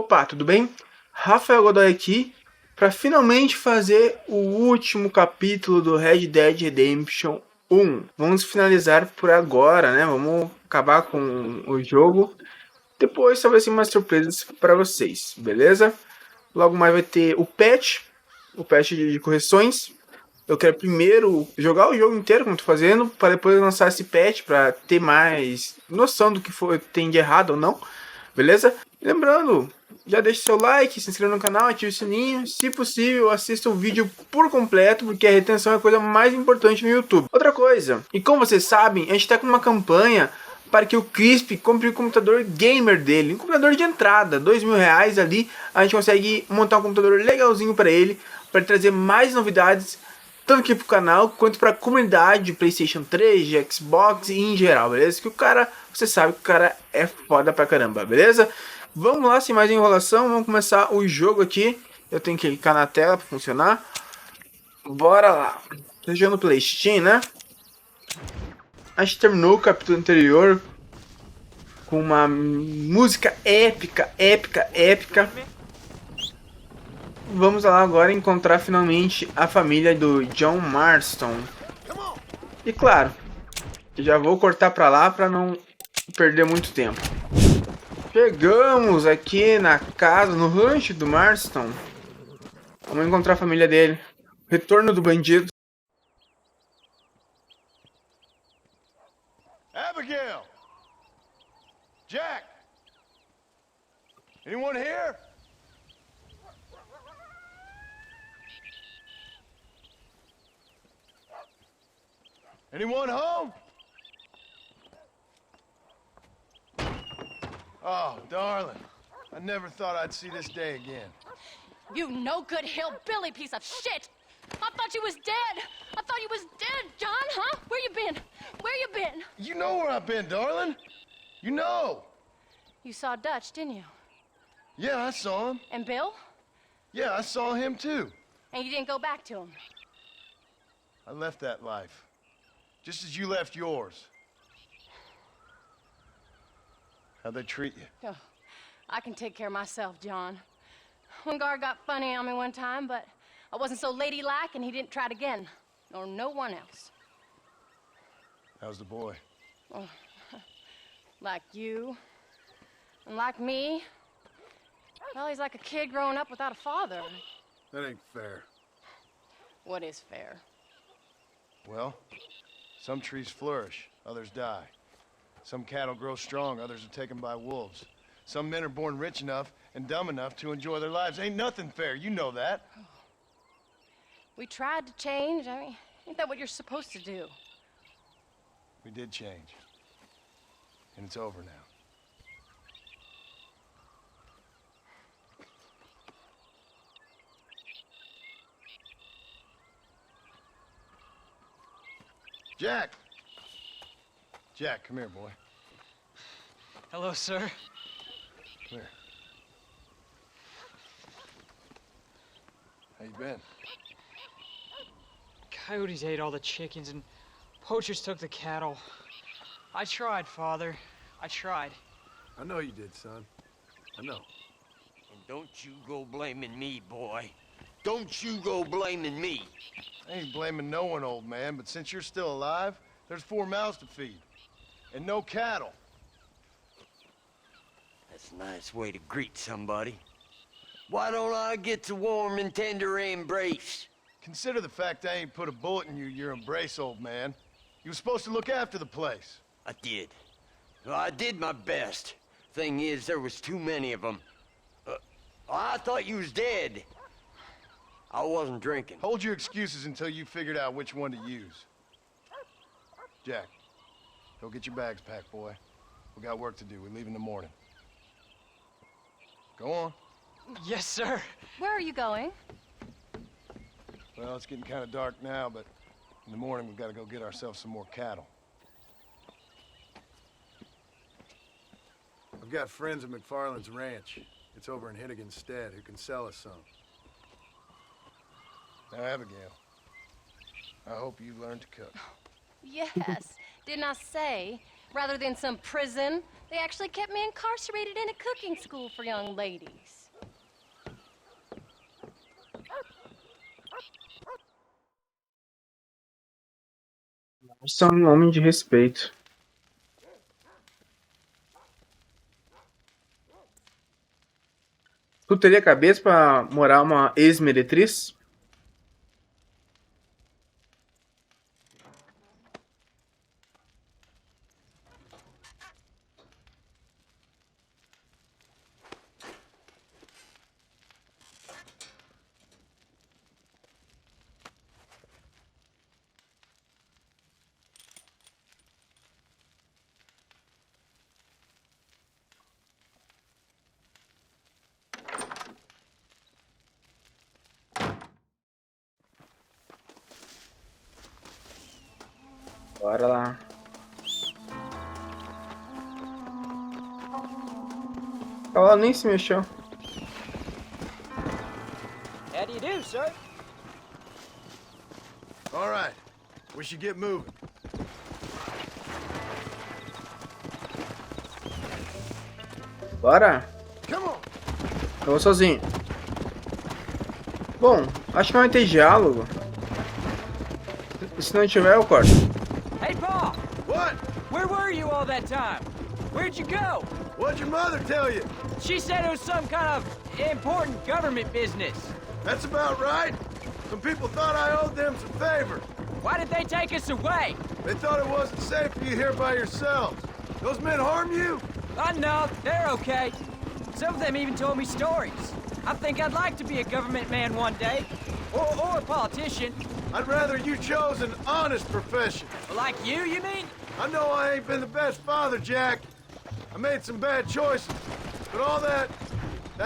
Opa, tudo bem? Rafael Godoy aqui para finalmente fazer o último capítulo do Red Dead Redemption 1. Vamos finalizar por agora, né? Vamos acabar com o jogo. Depois só vai ser umas surpresas para vocês, beleza? Logo mais vai ter o patch de correções. Eu quero primeiro jogar o jogo inteiro, como estou fazendo, para depois lançar esse patch para ter mais noção do que tem de errado ou não, beleza? Lembrando, já deixe seu like, se inscreva no canal, ative o sininho. Se possível, assista o vídeo por completo, porque a retenção é a coisa mais importante no YouTube. Outra coisa, e como vocês sabem, a gente está com uma campanha para que o Crisp compre o computador gamer dele, um computador de entrada, R$2.000 ali, a gente consegue montar um computador legalzinho para ele trazer mais novidades, tanto aqui pro canal, quanto pra comunidade de Playstation 3, de Xbox e em geral, beleza? Que o cara, você sabe que o cara é foda pra caramba, beleza? Vamos lá, sem mais enrolação, vamos começar o jogo aqui. Eu tenho que clicar na tela pra funcionar. Bora lá. Tô jogando Playstation, né? A gente terminou o capítulo anterior com uma música épica, épica, épica. Vamos lá agora encontrar finalmente a família do John Marston. E claro, já vou cortar pra lá pra não perder muito tempo. Chegamos aqui na casa, no rancho do Marston. Vamos encontrar a família dele. Retorno do bandido. Abigail! Jack! Anyone here? Anyone home? Oh, darling. I never thought I'd see this day again. You no-good hillbilly piece of shit! I thought you was dead! I thought you was dead, John, huh? Where you been? Where you been? You know where I've been, darling. You know. You saw Dutch, didn't you? Yeah, I saw him. And Bill? Yeah, I saw him too. And you didn't go back to him? I left that life. Just as you left yours. How'd they treat you? Oh, I can take care of myself, John. One guard got funny on me one time, but I wasn't so ladylike and he didn't try it again. Nor no one else. How's the boy? Oh, like you. And like me. Well, he's like a kid growing up without a father. That ain't fair. What is fair? Well, some trees flourish, others die. Some cattle grow strong, others are taken by wolves. Some men are born rich enough and dumb enough to enjoy their lives. Ain't nothing fair, you know that. We tried to change. I mean, ain't that what you're supposed to do? We did change. And it's over now. Jack! Jack, come here, boy. Hello, sir. Come here. How you been? Coyotes ate all the chickens and poachers took the cattle. I tried, Father. I tried. I know you did, son. I know. And don't you go blaming me, boy. Don't you go blaming me. I ain't blaming no one, old man, but since you're still alive, there's 4 mouths to feed. And no cattle. That's a nice way to greet somebody. Why don't I get a warm and tender embrace? Consider the fact I ain't put a bullet in your embrace, old man. You were supposed to look after the place. I did. Well, I did my best. Thing is, there was too many of them. I thought you was dead. I wasn't drinking. Hold your excuses until you figured out which one to use. Jack, go get your bags packed, boy. We got work to do. We leave in the morning. Go on. Yes, sir. Where are you going? Well, it's getting kind of dark now, but in the morning we've got to go get ourselves some more cattle. I've got friends at McFarland's ranch. It's over in Hittigan's stead who can sell us some. Now, Abigail, I hope you learn to cook. Yes. Didn't I say Rather than some prison, they actually kept me incarcerated in a cooking school for young ladies. São um homem de respeito. Tu teria cabeça pra morar uma ex-meretriz? Bora lá. Ela nem se mexeu. How do you do, sir? All right, we should get moving. Bora. Come on. Eu vou sozinho. Bom, acho que não vai ter diálogo. E se não tiver, eu corto. Hey, Paul! What? Where were you all that time? Where'd you go? What'd your mother tell you? She said it was some kind of important government business. That's about right. Some people thought I owed them some favor. Why did they take us away? They thought it wasn't safe for you here by yourselves. Those men harm you? No, they're okay. Some of them even told me stories. I think I'd like to be a government man one day. Or a politician. I'd rather you chose an honest profession. Like you mean? I know I ain't been the best father, Jack. I made some bad choices. But all that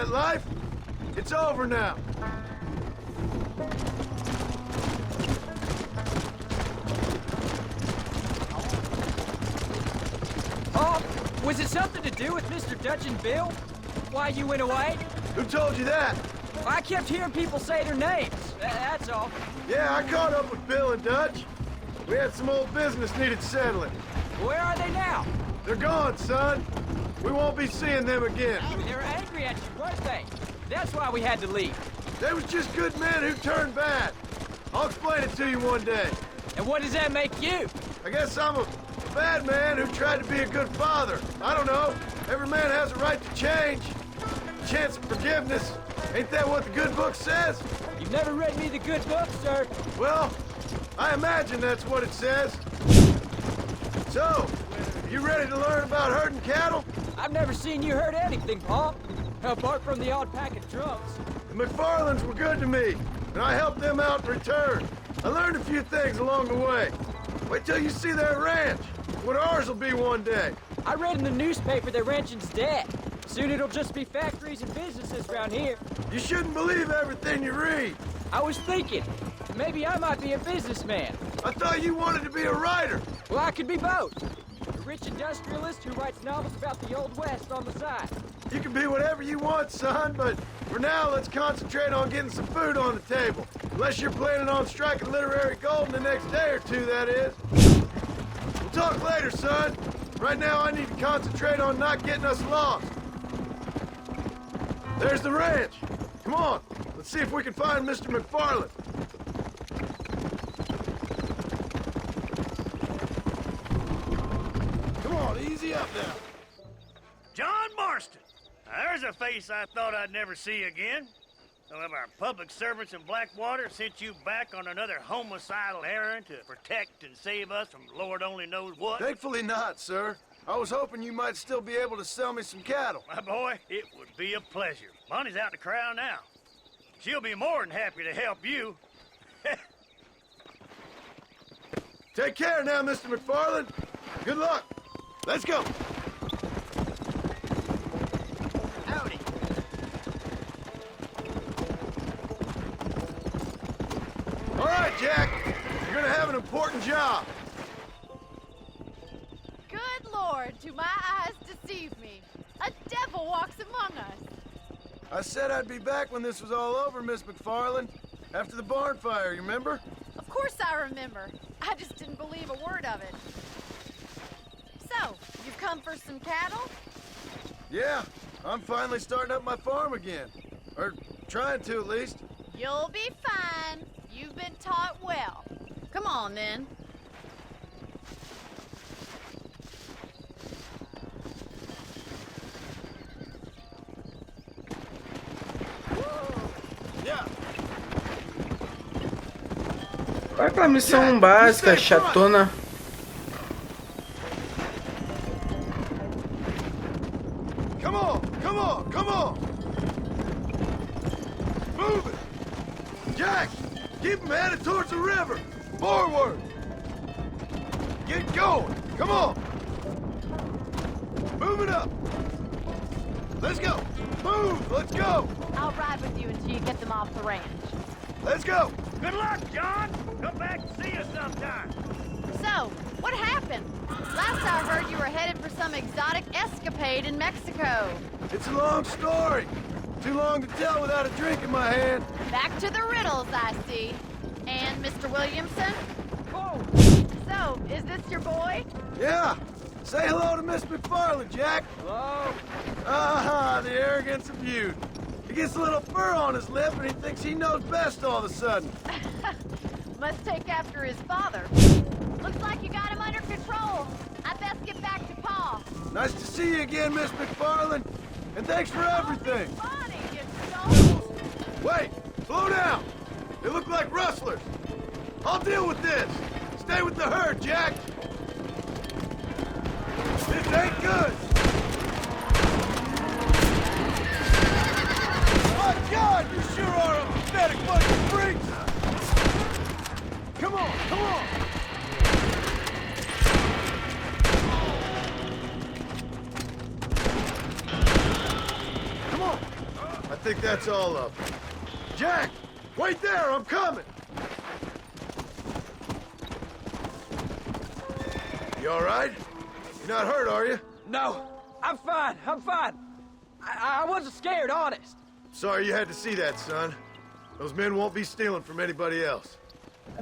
life, it's over now. Oh, was it something to do with Mr. Dutch and Bill? Why you went away? Who told you that? I kept hearing people say their names. That's all. Yeah, I caught up with Bill and Dutch. We had some old business needed settling. Where are they now? They're gone, son. We won't be seeing them again. They were angry at you, weren't they? That's why we had to leave. They was just good men who turned bad. I'll explain it to you one day. And what does that make you? I guess I'm a bad man who tried to be a good father. I don't know. Every man has a right to change. A chance of forgiveness. Ain't that what the good book says? You've never read me the good book, sir. Well, I imagine that's what it says. So, you ready to learn about herding cattle? I've never seen you hurt anything, Paul. Apart from the odd pack of drunks. The McFarlands were good to me, and I helped them out in return. I learned a few things along the way. Wait till you see their ranch. What ours will be one day. I read in the newspaper that ranching's dead. Soon it'll just be factories and businesses around here. You shouldn't believe everything you read. I was thinking, maybe I might be a businessman. I thought you wanted to be a writer. Well, I could be both. A rich industrialist who writes novels about the Old West on the side. You can be whatever you want, son, but for now, let's concentrate on getting some food on the table. Unless you're planning on striking literary gold in the next day or two, that is. We'll talk later, son. Right now, I need to concentrate on not getting us lost. There's the ranch. Come on, let's see if we can find Mr. McFarland. Come on, easy up now. John Marston. Now, there's a face I thought I'd never see again. Some of our public servants in Blackwater sent you back on another homicidal errand to protect and save us from Lord only knows what. Thankfully not, sir. I was hoping you might still be able to sell me some cattle. My boy, it would be a pleasure. Bonnie's out in the crowd now. She'll be more than happy to help you. Take care now, Mr. McFarland. Good luck. Let's go. Howdy. All right, Jack. You're gonna have an important job. Good Lord, do my eyes deceive me? A devil walks among us. I said I'd be back when this was all over, Miss McFarland. After the barn fire, you remember? Of course I remember. I just didn't believe a word of it. So, for some cattle? Yeah, I'm finally starting up my farm again. Or trying to, at least. You'll be fine. You've been taught well. Come on, then. Yeah. Qual é aquela missão básica, chatona? Come on, come on, come on! Move it! Jack, keep him headed towards the river! Forward! Get going! Come on! Move it up! Let's go! Move! Let's go! I'll ride with you until you get them off the ranch. Let's go! Good luck, John. Come back and see us sometime. So, what happened? Last I heard, you were headed for some exotic escapade in Mexico. It's a long story. Too long to tell without a drink in my hand. Back to the riddles, I see. And Mr. Williamson? Whoa! So, is this your boy? Yeah. Say hello to Miss McFarland, Jack. Hello? Ah, the arrogance of youth. He gets a little fur on his lip and he thinks he knows best all of a sudden. Must take after his father. Looks like you got him under control. I best get back to Pa. Nice to see you again, Miss McFarland. And thanks for everything. Funny, you know. Wait, slow down. They look like rustlers. I'll deal with this. Stay with the herd, Jack. This ain't good. My God, you sure are a pathetic bunch of freaks. Come on, come on. Come on. I think that's all of them. Jack, wait there, I'm coming. You all right? You're not hurt, are you? No, I'm fine. I'm fine. I wasn't scared, honest. Sorry you had to see that, son. Those men won't be stealing from anybody else.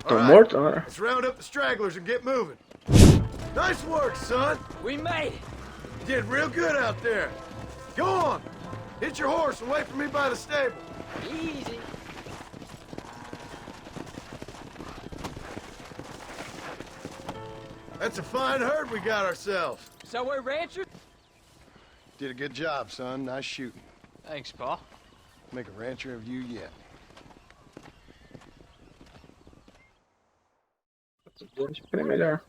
Tô All right, morto, né? let's round up the stragglers and get moving. Nice work, son. We made it. You did real good out there. Go on. Hit your horse and wait for me by the stable. Easy. That's a fine herd we got ourselves. So we're ranchers? Did a good job, son. Nice shooting. Thanks, Pa. Make a rancher of you yet. Acho que é melhor.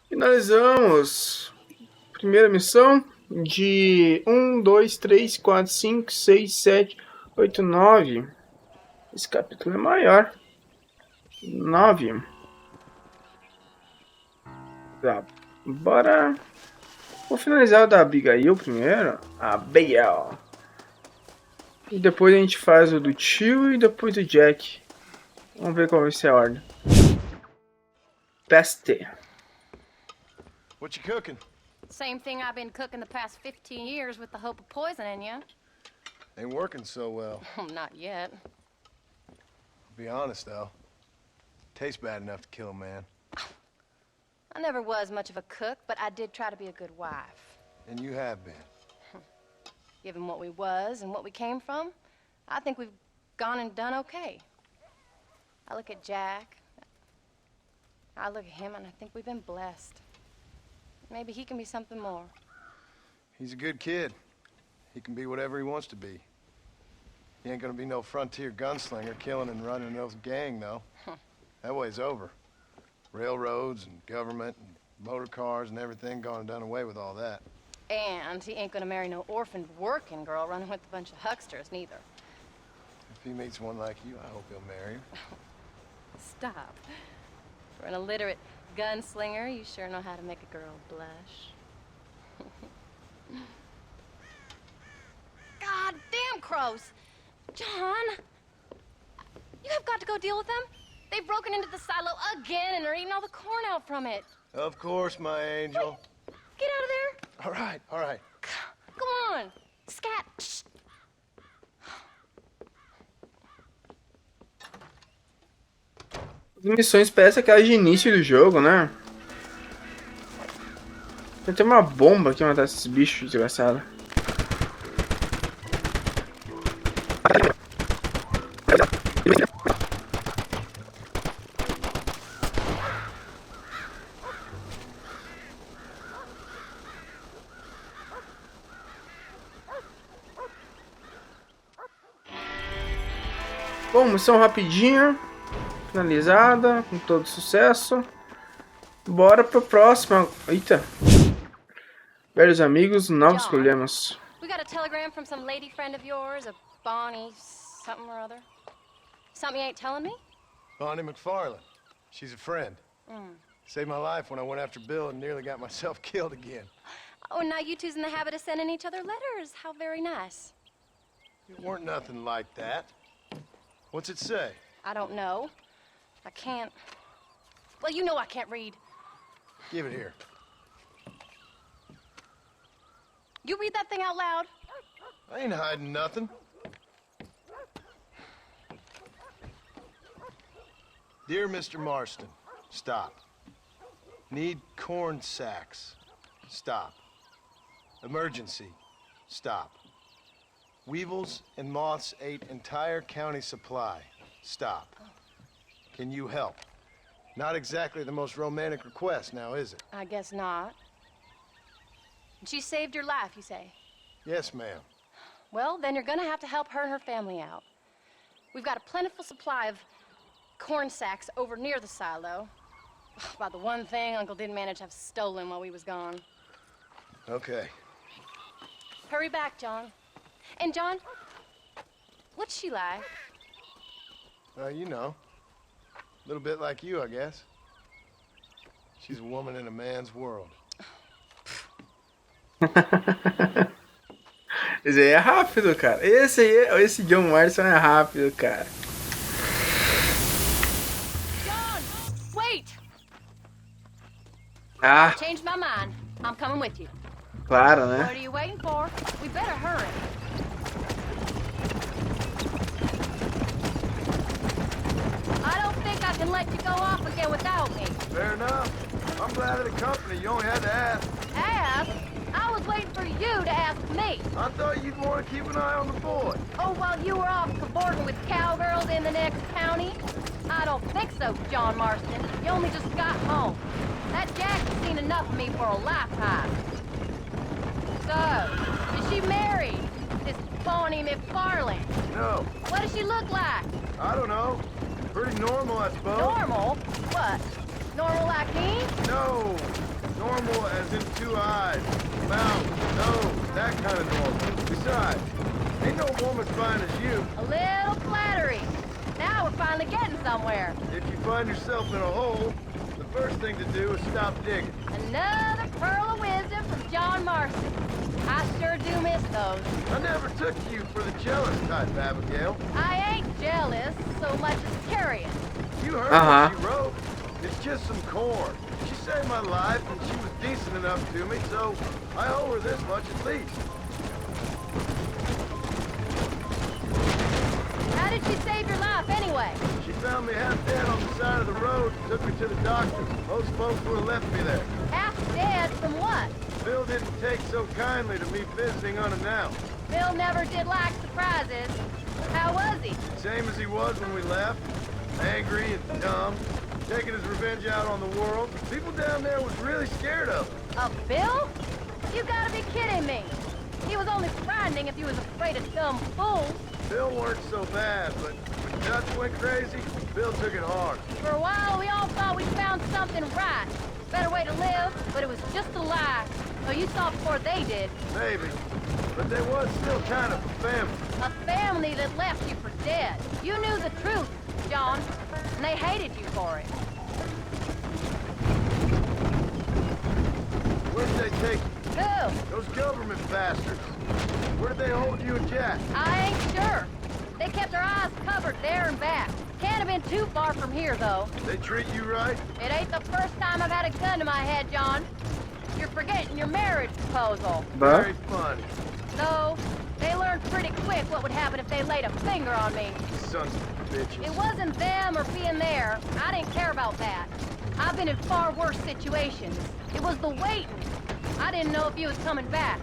Finalizamos. Primeira missão de 1, 2, 3, 4, 5, 6, 7, 8, 9. Esse capítulo é maior. 9. Tá. Bora. Vou finalizar o da Abigail primeiro. Abigail. E depois a gente faz o do tio e depois do Jack. Vamos ver qual vai ser a ordem. Peste. What you cooking? Same thing I've been cooking the past 15 years with the hope of poisoning you. Ain't working so well. Not yet. Be honest, though. Tastes bad enough to kill a man. I never was much of a cook, but I did try to be a good wife. And you have been. Given what we was and what we came from, I think we've gone and done okay. I look at Jack, I look at him, and I think we've been blessed. Maybe he can be something more. He's a good kid. He can be whatever he wants to be. He ain't gonna be no frontier gunslinger killing and running no gang, though. That way's over. Railroads and government and motor cars and everything gone and done away with all that. And he ain't gonna marry no orphaned working girl running with a bunch of hucksters, neither. If he meets one like you, I hope he'll marry her. Stop. For an illiterate gunslinger, you sure know how to make a girl blush. God damn crows! John! You have got to go deal with them. They've broken into the silo again and are eating all the corn out from it. Of course, my angel. Get out of there! All right, all right. Come on! Scat! Shh. As missões parecem aquelas de início do jogo, né? Tem uma bomba aqui pra matar esses bichos desgraçados. Bom, missão rapidinha, finalizada, com todo sucesso. Bora pro próximo. Eita. Velhos amigos, novos John, problemas. We got a telegram from some lady friend of yours, a Bonnie something or other. Something you ain't telling me? Bonnie McFarland. She's a friend. Saved my life when I went after Bill and nearly got myself killed again. Oh, and now you two's in the habit of sending each other letters. How very nice. It weren't nothing like that. What's it say? I don't know. I can't... Well, you know I can't read. Give it here. You read that thing out loud? I ain't hiding nothing. Dear Mr. Marston, stop. Need corn sacks. Stop. Emergency. Stop. Weevils and moths ate entire county supply. Stop. Can you help? Not exactly the most romantic request now, is it? I guess not. She saved your life, you say? Yes, ma'am. Well, then you're gonna have to help her and her family out. We've got a plentiful supply of corn sacks over near the silo. About the one thing Uncle didn't manage to have stolen while we was gone. Okay. Hurry back, John. And John, what's she like? You know. A little bit like you, I guess. She's a woman in a man's world. Esse aí é rápido, cara. Esse John Marston é rápido, cara. John, wait! Ah, Changed my mind. I'm coming with you. claro, né? What are you waiting for? We better hurry. I don't think I can let you go off again without me. Fair enough. I'm glad of the company. You only had to ask. Ask? I was waiting for you to ask me. I thought you'd want to keep an eye on the boy. Oh, while you were off cavorting with cowgirls in the next county? I don't think so, John Marston. You only just got home. That Jack has seen enough of me for a lifetime. So, is she married? This Bonnie McFarland? No, What does she look like? I don't know. Pretty normal, I suppose. Normal? What? Normal like me? No. Normal as in 2 eyes, mouth, nose, that kind of normal. Besides, ain't no woman fine as you. A little flattery. Now we're finally getting somewhere. If you find yourself in a hole, the first thing to do is stop digging. Another pearl of wisdom from John Marston. I sure do miss those. I never took you for the jealous type, Abigail. I ain't jealous so much as curious. You heard Uh-huh. what she wrote. It's just some corn. She saved my life, and she was decent enough to me, so I owe her this much at least. How did she save your life anyway? She found me half dead on the side of the road and took me to the doctor. Most folks would have left me there. Half dead from what? Bill didn't take so kindly to me visiting unannounced. Bill never did like surprises. How was he? Same as he was when we left. Angry and dumb. Taking his revenge out on the world. People down there was really scared of him. Of Bill? You gotta be kidding me. He was only frightening if he was afraid of dumb fools. Bill weren't so bad, but when Dutch went crazy, Bill took it hard. For a while, we all thought we'd found something right. Better way to live, but it was just a lie. Oh, you saw before they did. Maybe. But they was still kind of a family. A family that left you for dead. You knew the truth, John, and they hated you for it. Where'd they take you? Who? Those government bastards. Where did they hold you and Jack? I ain't sure. They kept their eyes covered there and back. Can't have been too far from here, though. They treat you right? It ain't the first time I've had a gun to my head, John. You're forgetting your marriage proposal. Bah. Very funny. No, They learned pretty quick what would happen if they laid a finger on me. Sons of bitches. It wasn't them or being there. I didn't care about that. I've been in far worse situations. It was the waiting. I didn't know if you was coming back.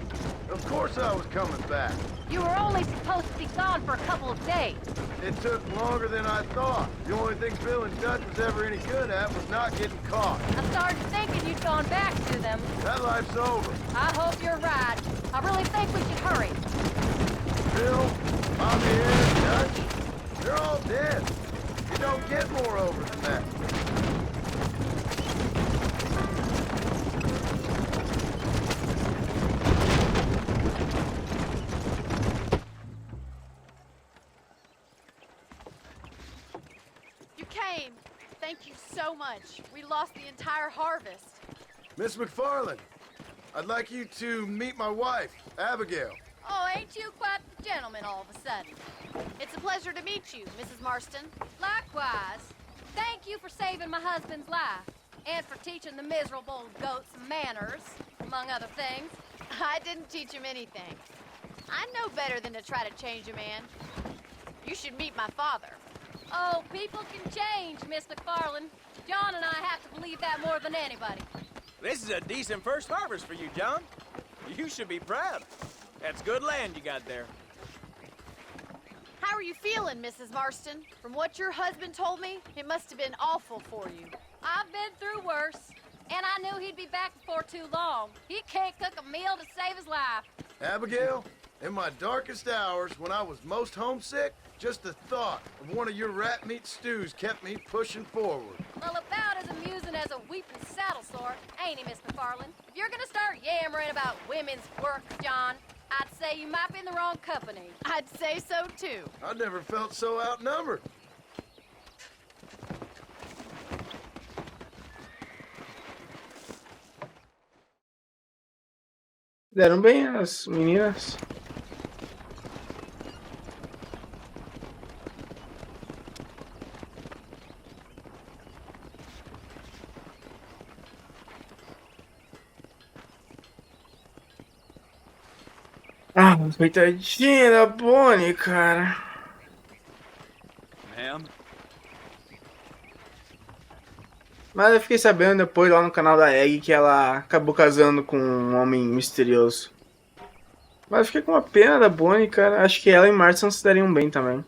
Of course I was coming back. You were only supposed to be gone for a couple of days. It took longer than I thought. The only thing Bill and Dutch was ever any good at was not getting caught. I started thinking you'd gone back to them. That life's over. I hope you're right. I really think we should hurry. Bill, Javier, Dutch, they're all dead. You don't get more over than that. You came. Thank you so much. We lost the entire harvest. Miss McFarland, I'd like you to meet my wife, Abigail. Oh, ain't you quite the gentleman all of a sudden? It's a pleasure to meet you, Mrs. Marston. Likewise. Thank you for saving my husband's life. And for teaching the miserable goat some manners, among other things. I didn't teach him anything. I know better than to try to change a man. You should meet my father. Oh, people can change, Miss McFarland. John and I have to believe that more than anybody. This is a decent first harvest for you, John. You should be proud. That's good land you got there. How are you feeling, Mrs. Marston? From what your husband told me, it must have been awful for you. I've been through worse, and I knew he'd be back before too long. He can't cook a meal to save his life. Abigail, in my darkest hours, when I was most homesick, just the thought of one of your rat meat stews kept me pushing forward. Well, about as amusing as a weeping saddle sore, ain't he, Miss McFarland? If you're gonna start yammering about women's work, John, I'd say you might be in the wrong company. I'd say so, too. I never felt so outnumbered. Deram bem as meninas. Ah, coitadinha da Bonnie, cara. Ma'am? Mas eu fiquei sabendo depois lá no canal da Egg que ela acabou casando com um homem misterioso. Mas eu fiquei com uma pena da Bonnie, cara. Acho que ela e Marston se dariam bem também.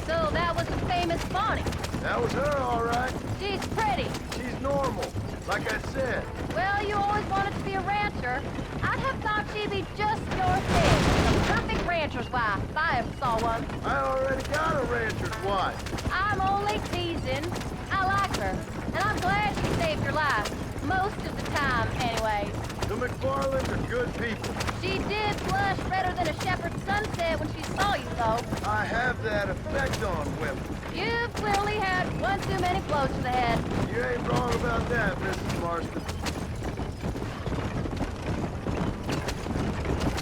So that was the famous Bonnie. That was her, all right. She's pretty. She's normal, like I said. Well, you always wanted to be a rancher. I'd have thought she'd be just your thing. The perfect rancher's wife, if I ever saw one. I already got a rancher's wife. I'm only teasing. I like her, and I'm glad she saved your life. Most of the time, anyways. The McFarlands are good people. She did blush redder than a shepherd's sunset when she saw you, though. I have that effect on women. You've clearly had one too many blows to the head. You ain't wrong about that, Mrs. Marston.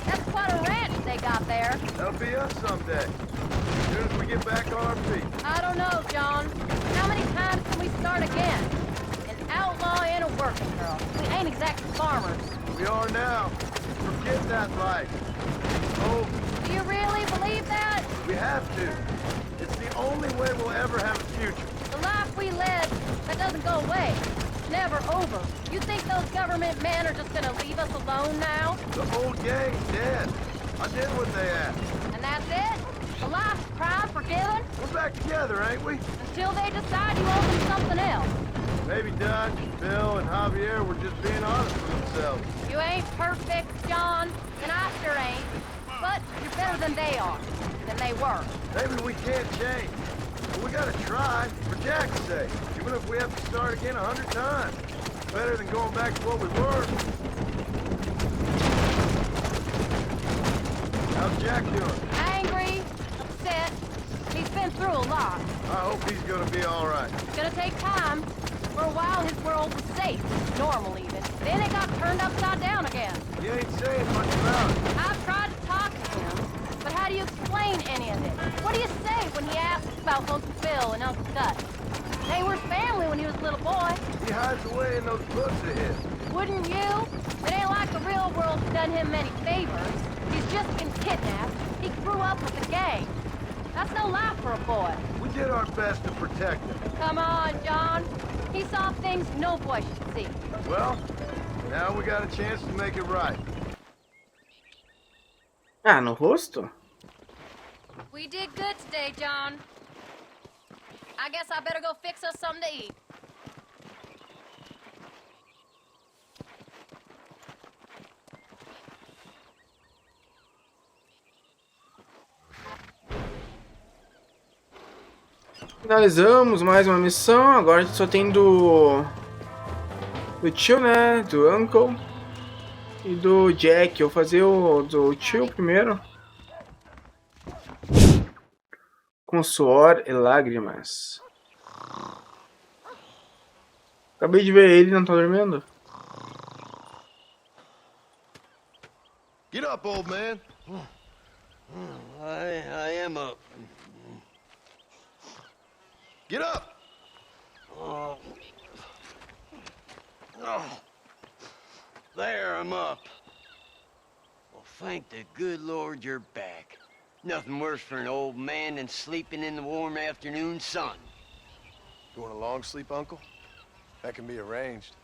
That's quite a ranch they got there. That'll be us someday. As soon as we get back on our feet. I don't know, John. How many times can we start again? An outlaw and a working girl. We ain't exactly farmers. We are now. Forget that life. Oh, Do you really believe that? we have to. It's the only way we'll ever have a future. The life we led, that doesn't go away. It's never over. You think those government men are just gonna leave us alone now? The whole gang's dead. I did what they asked. And that's it? A life crime forgiven? We're back together, ain't we? Until they decide you owe them something else. Maybe Dutch, Bill, and Javier were just being honest with themselves. You ain't perfect, John, and I sure ain't. But you're better than they are. Than they were. Maybe we can't change. But we gotta try, for Jack's sake. Even if we have to start again 100 times. Better than going back to what we were. How's Jack doing? Angry, upset. He's been through a lot. I hope he's gonna be all right. It's gonna take time. For a while, his world was safe. Normal, even. Then it got turned upside down again. He ain't saying much about it. I've tried to talk to him, but how How do you explain any of this? What do you say when he asks about Uncle Phil and Uncle Gus? They were family when he was a little boy. He hides away in those books of his. Wouldn't you? It ain't like the real world's done him many favors. He's just been kidnapped. He grew up with the gang. That's no life for a boy. We did our best to protect him. Come on, John. He saw things no boy should see. Well, now we got a chance to make it right. Ah, no rosto? We did good today, John. I guess I better go fix us something to eat. Finalizamos mais uma missão. Agora a gente só tem do tio, né? Do Uncle e do Jack. Eu vou fazer o do tio primeiro. Com suor e lágrimas. Acabei de ver ele, não tá dormindo? Get up, old man. I am up. Get up. Oh. There, I'm up. Well, thank the good Lord you're back. Nothing worse for an old man than sleeping in the warm afternoon sun. You want a long sleep, Uncle? That can be arranged.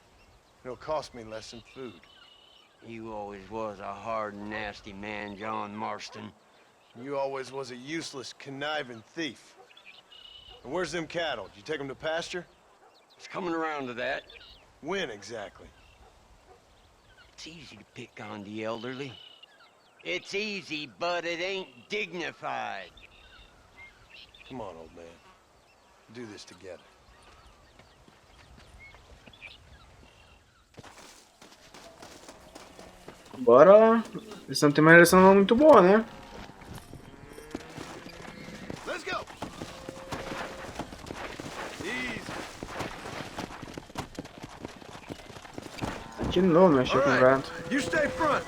It'll cost me less than food. You always was a hard and nasty man, John Marston. You always was a useless, conniving thief. And where's them cattle? Did you take them to pasture? It's coming around to that. When exactly? It's easy to pick on the elderly. It's easy, but it ain't dignified. Come on, old man. Do this together. Bora lá. Eles não tem uma relação muito boa, né? Let's go. Easy. De novo, mexer com o gato. You stay front.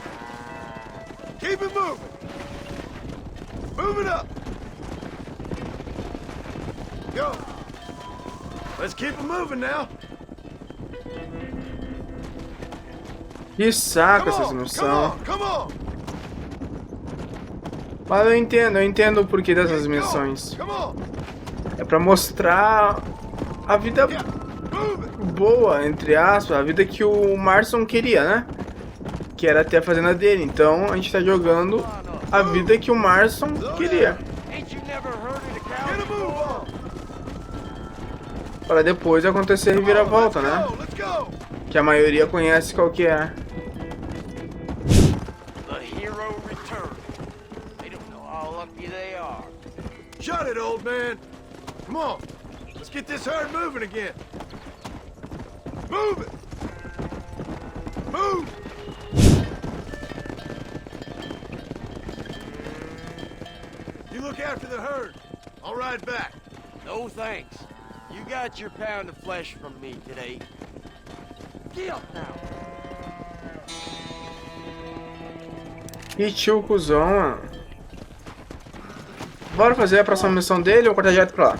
Keep it moving. Move it up. Go. Let's keep it moving now. Que saco Come essas on, missões. come on. Mas eu entendo o porquê dessas missões. Come on. É pra mostrar a vida Yeah. Move it. boa, entre aspas, a vida que o Marston queria, né? Que era até a fazenda dele. Então a gente tá jogando a vida que o Marston queria. Ain't you never heard of the Get cow? a move on. Para depois acontecer a reviravolta, né? Let's go. Que a maioria conhece qual que é. The hero returned. They don't know how lucky they are. Shut it, old man. Come on. Let's get this herd moving again. Move it. Move. You look after the herd. I'll ride back. No thanks. You got your pound of flesh from me today. Get up now. E tio cuzão, mano. Bora fazer a próxima missão dele ou cortar direto pra lá?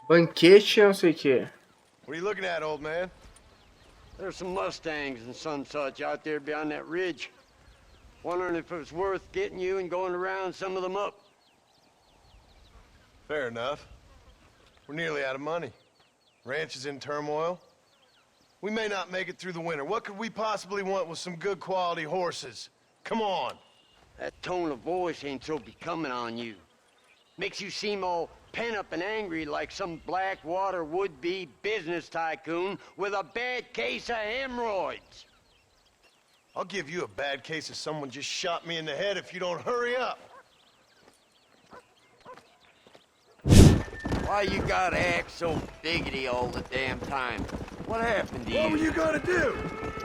Banquete, não sei o que. What are you looking at, old man? There's some Mustangs and some such out there beyond that ridge. Wondering if it's worth getting you and going around some of them up. Fair enough. We're nearly out of money. Ranch is in turmoil. We may not make it through the winter. What could we possibly want with some good quality horses? Come on. That tone of voice ain't so becoming on you. Makes you seem all pent up and angry like some Blackwater would-be business tycoon with a bad case of hemorrhoids. I'll give you a bad case of someone just shot me in the head if you don't hurry up. Why you gotta act so biggity all the damn time? What happened to you? What were you gonna do?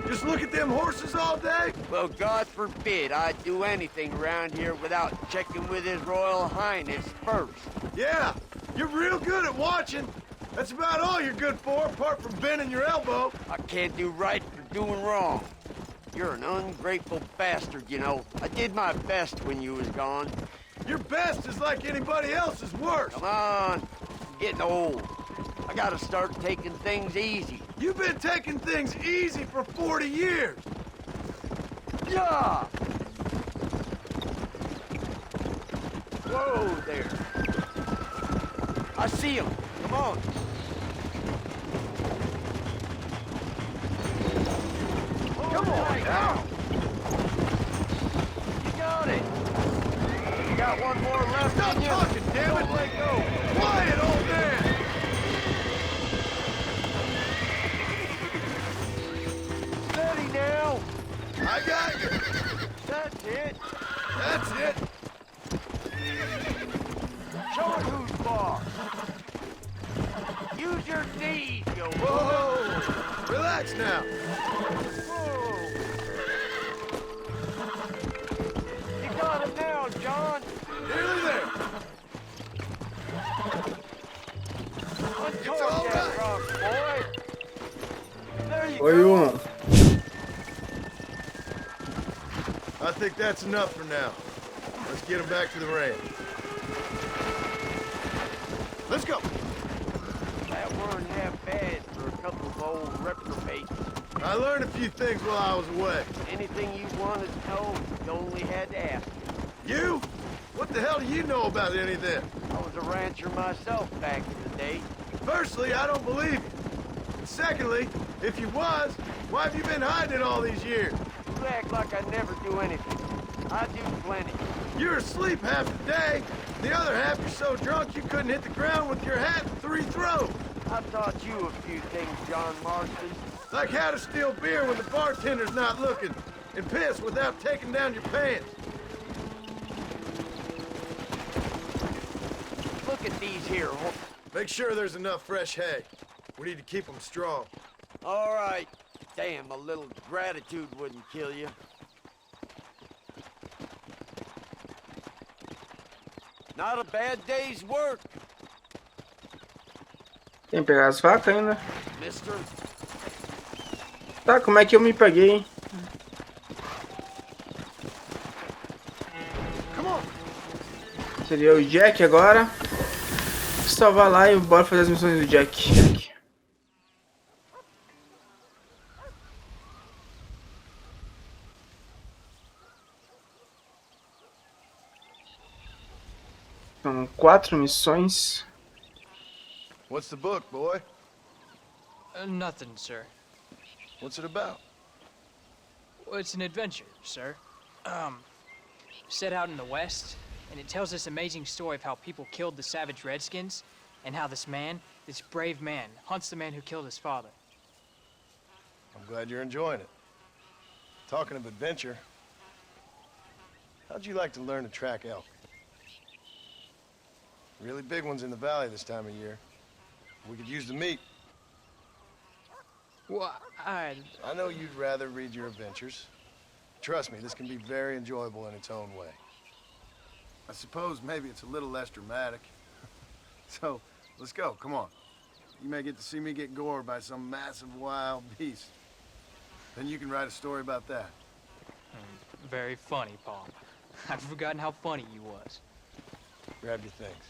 Just look at them horses all day? Well, God forbid I'd do anything around here without checking with His Royal Highness first. Yeah, you're real good at watching. That's about all you're good for, apart from bending your elbow. I can't do right for doing wrong. You're an ungrateful bastard, you know. I did my best when you was gone. Your best is like anybody else's worst. Come on, I'm getting old. I gotta start taking things easy. You've been taking things easy for 40 years. Yeah! Whoa there. I see him. Come on. Come on now. You got it. You got one more left. Stop talking, damn it. Don't let go. Quiet, old man. Steady now. I got you. That's it. That's it. Show it who's boss. Use your knees, you Whoa. Relax now. Whoa. You got him now, John. Nearly there. Untoward all that right. rock, boy. There you Foi go. I think that's enough for now. Let's get him back to the ranch. Let's go. That weren't half bad for a couple of old reprobates. I learned a few things while I was away. Anything you wanted to know, you only had to ask. You? What the hell do you know about any of this? I was a rancher myself back in the day. Firstly, I don't believe you. And secondly, if you was, why have you been hiding it all these years? You act like I never do anything. I do plenty. You're asleep half the day. The other half you're so drunk you couldn't hit the ground with your hat in 3 throws. I taught you a few things, John Marston. Like how to steal beer when the bartender's not looking, and piss without taking down your pants. Look at these here. Make sure there's enough fresh hay. We need to keep them strong. All right. Damn, a little gratitude wouldn't kill you. Not a bad day's work, Tem que pegar as facas ainda. mister. Tá, como é que eu me peguei, hein? Come on. Seria o Jack agora. Salvar lá e bora fazer as missões do Jack. São 4 missões. What's the book, boy? Nothing, sir. What's it about? Well, it's an adventure, sir. Set out in the West, and it tells this amazing story of how people killed the savage Redskins, and how this man, this brave man, hunts the man who killed his father. I'm glad you're enjoying it. Talking of adventure, how'd you like to learn to track elk? Really big ones in the valley this time of year. We could use the meat. Well, I know you'd rather read your adventures. Trust me, this can be very enjoyable in its own way. I suppose maybe it's a little less dramatic. So, let's go, come on. You may get to see me get gored by some massive wild beast. Then you can write a story about that. Very funny, Paul. I've forgotten how funny you was. Grab your things.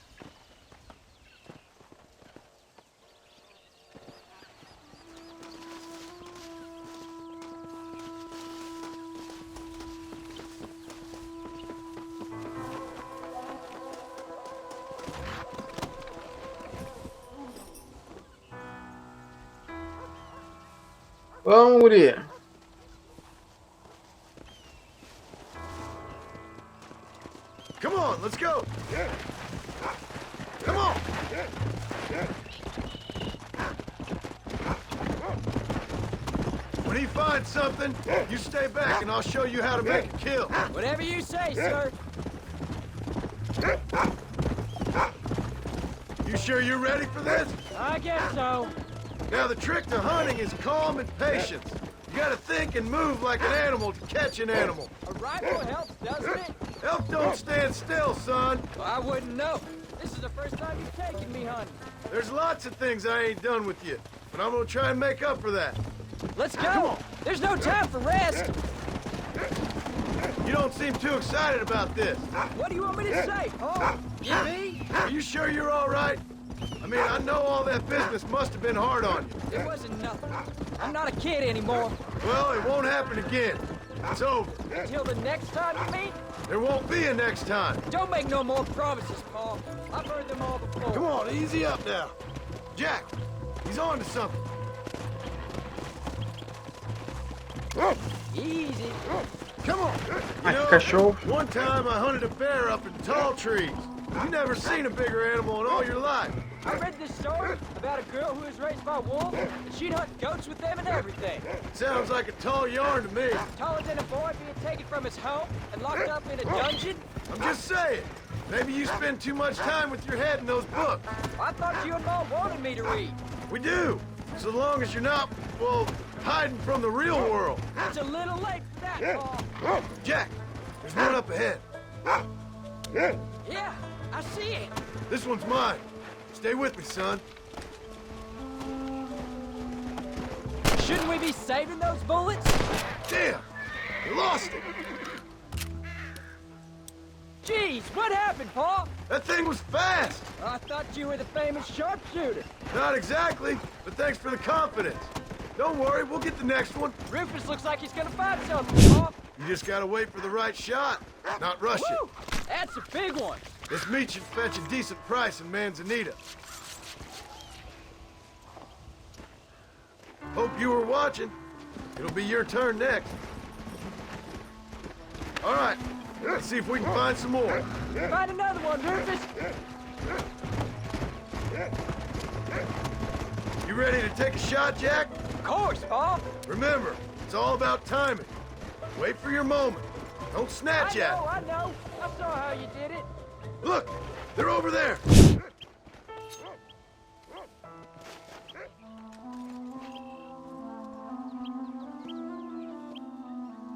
Vamos, guri. Come on, let's go! Come on! When he finds something, you stay back and I'll show you how to make a kill. Whatever you say, sir. You sure you're ready for this? I guess so. Now, the trick to hunting is calm and patience. You gotta think and move like an animal to catch an animal. A rifle helps, doesn't it? Elk don't stand still, son. Well, I wouldn't know. This is the first time you've taken me hunting. There's lots of things I ain't done with you, but I'm gonna try and make up for that. Let's go. There's no time for rest. You don't seem too excited about this. What do you want me to say, Paul? You me? Are you sure you're all right? I mean, I know all that business must have been hard on you. It wasn't nothing. I'm not a kid anymore. Well, it won't happen again. It's over. Until the next time you meet? There won't be a next time. Don't make no more promises, Paul. I've heard them all before. Come on, easy up now. Jack, he's on to something. Easy. Come on. You Ai, que cachorro. one time I hunted a bear up in tall trees. You never seen a bigger animal in all your life. I read this story about a girl who was raised by wolves, and she'd hunt goats with them and everything. Sounds like a tall yarn to me. Taller than a boy being taken from his home and locked up in a dungeon? I'm just saying. Maybe you spend too much time with your head in those books. I thought you and Mom wanted me to read. We do. So long as you're not, well, hiding from the real world. It's a little late for that, Paul. Jack, there's one up ahead. Yeah, I see it. This one's mine. Stay with me, son. Shouldn't we be saving those bullets? Damn! You lost it! Jeez, what happened, Paul? That thing was fast! I thought you were the famous sharpshooter. Not exactly, but thanks for the confidence. Don't worry, we'll get the next one. Rufus looks like he's gonna find something, Paul. You just gotta wait for the right shot, not rush Woo! it. That's a big one. This meat should fetch a decent price in Manzanita. Hope you were watching. It'll be your turn next. All right, let's see if we can find some more. Find another one, Rufus. You ready to take a shot, Jack? Of course, Paul. Remember, it's all about timing. Wait for your moment. Don't snatch at it. I know. I saw how you did it. Look, they're over there.